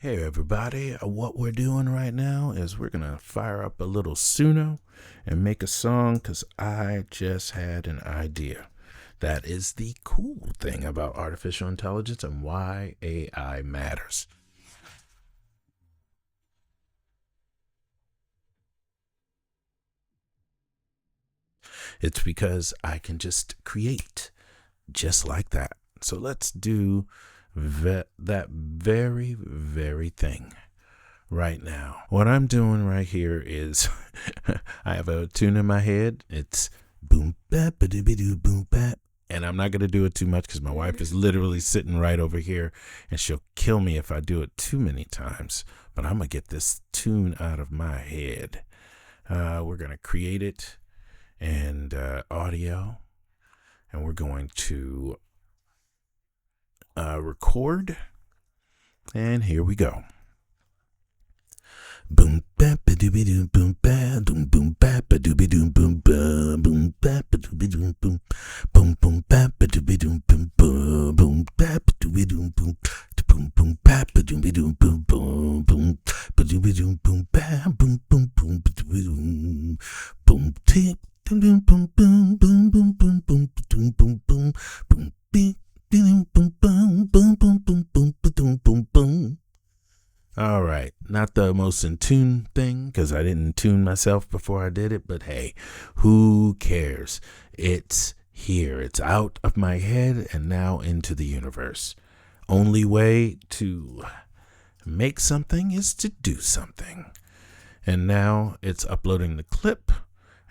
Hey everybody, what we're doing right now is we're gonna fire up a little Suno and make a song because I just had an idea. That is the cool thing about artificial intelligence and why AI matters. It's because I can just create just like that. So let's do that very thing right now. What I'm doing right here is I have a tune in my head. It's boom-bap-doo-doo-boom-bap. And I'm not going to do it too much because my wife is literally sitting right over here and she'll kill me if I do it too many times. But I'm going to get this tune out of my head. We're going to create it and audio. And we're going to record. And here we go. Boom bap a dooby doo boom ba doom boom bap a dooby doo boom ba boom bap a dooby doo boom boom boom bap a dooby doo boom ba boom bap a dooby doo boom boom boom bap a dooby doo boom boom boom ba dooby doo boom ba boom boom boom ba dooby doo boom tick boom boom boom boom boom boom boom boom boom boom boom boom beep boom boom boom boom boom boom boom boom boom. All right, not the most in tune thing because I didn't tune myself before I did it, but hey, who cares? It's here. It's out of my head and now into the universe. Only way to make something is to do something. And now it's uploading the clip,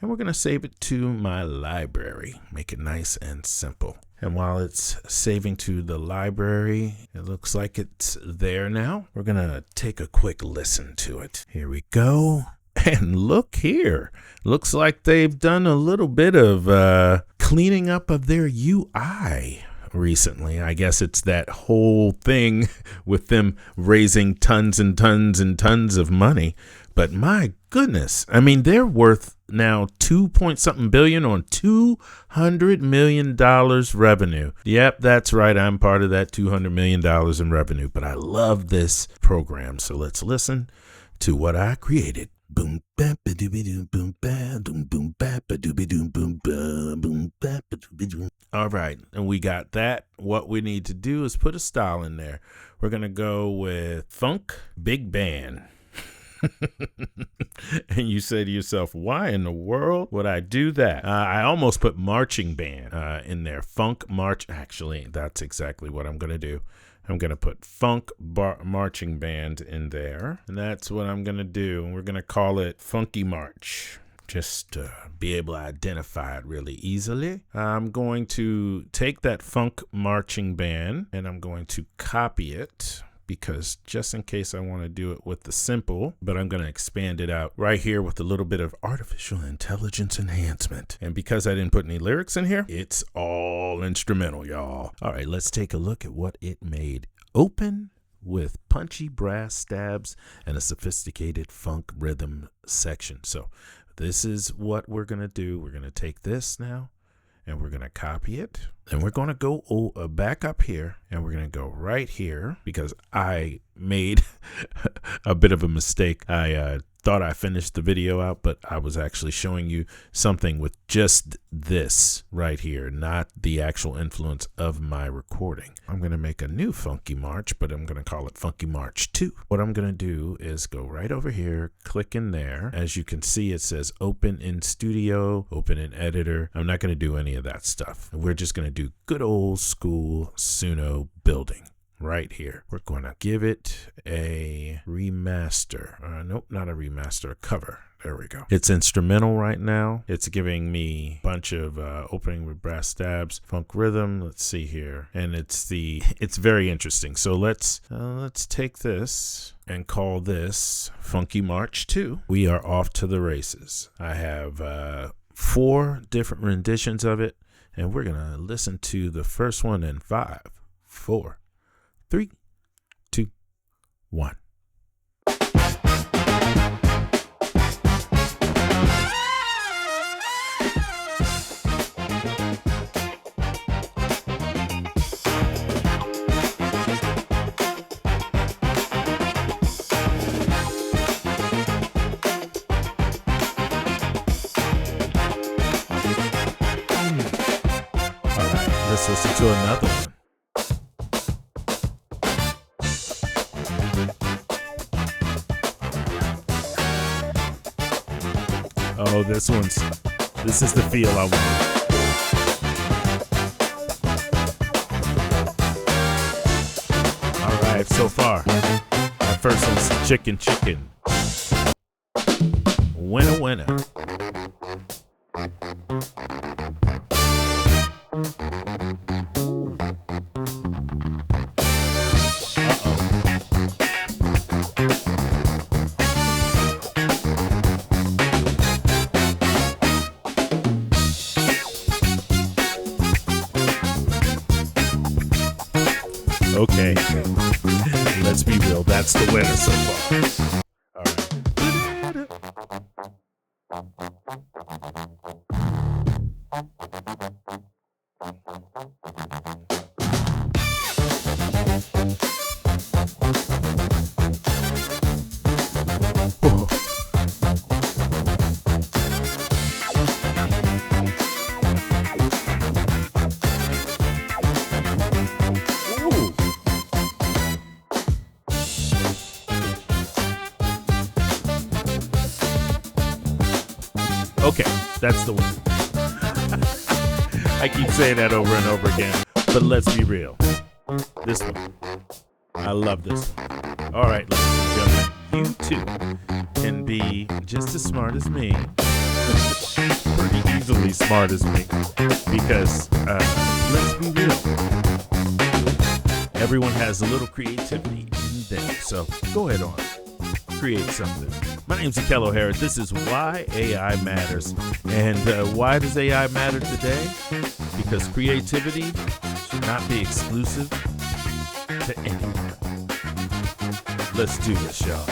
and we're going to save it to my library. Make it nice and simple. And while it's saving to the library, it looks like it's there now. We're going to take a quick listen to it. Here we go. And look here. Looks like they've done a little bit of cleaning up of their UI recently. I guess it's that whole thing with them raising tons and tons and tons of money. But my goodness, I mean, they're worth now 2-point-something billion on $200 million revenue. Yep, that's right. I'm part of that $200 million in revenue. But I love this program. So let's listen to what I created. Boom bap a dooby doo boom ba doom boom bap a dooby doo boom ba boom bap a dooby doo. All right, and we got that. What we need to do is put a style in there. We're gonna go with funk big band. And you say to yourself, why in the world would I do that? I almost put marching band in there. Funk march. Actually, that's exactly what I'm going to do. I'm going to put funk marching band in there. And that's what I'm going to do. And we're going to call it Funky March. Just to be able to identify it really easily. I'm going to take that funk marching band and I'm going to copy it, because just in case I want to do it with the simple, but I'm going to expand it out right here with a little bit of artificial intelligence enhancement. And because I didn't put any lyrics in here, it's all instrumental, y'all. All right, let's take a look at what it made. Open with punchy brass stabs and a sophisticated funk rhythm section. So this is what we're going to do. We're going to take this now, and we're going to copy it. And we're going to go back up here, and we're going to go right here because I made a bit of a mistake. I thought I finished the video out, but I was actually showing you something with just this right here, not the actual influence of my recording. I'm going to make a new Funky March, but I'm going to call it Funky March 2. What I'm going to do is go right over here, click in there. As you can see, it says open in studio, open in editor. I'm not going to do any of that stuff. We're just going to do good old school Suno building. Right here. We're going to give it a remaster. Nope, not a remaster, a cover. There we go. It's instrumental right now. It's giving me a bunch of opening with brass stabs, funk rhythm. Let's see here. And it's very interesting. So let's take this and call this Funky March 2. We are off to the races. I have 4 different renditions of it, and we're going to listen to the first one in 5, 4, 3, 2, 1. Let's listen to another one. Oh, this is the feel I want. All right, so far, that first one's chicken. Winner. Okay, let's be real. That's the winner so far. All right. Whoa. Okay, that's the one. I keep saying that over and over again, but let's be real. This one. I love this one. All right, ladies and gentlemen, you too can be just as smart as me. Pretty easily smart as me. Because, let's be real. Everyone has a little creativity in them, so go ahead on. Create something. My name's Ekello Harris. This is Why AI Matters. And why does AI matter today? Because creativity should not be exclusive to anyone. Let's do this, y'all.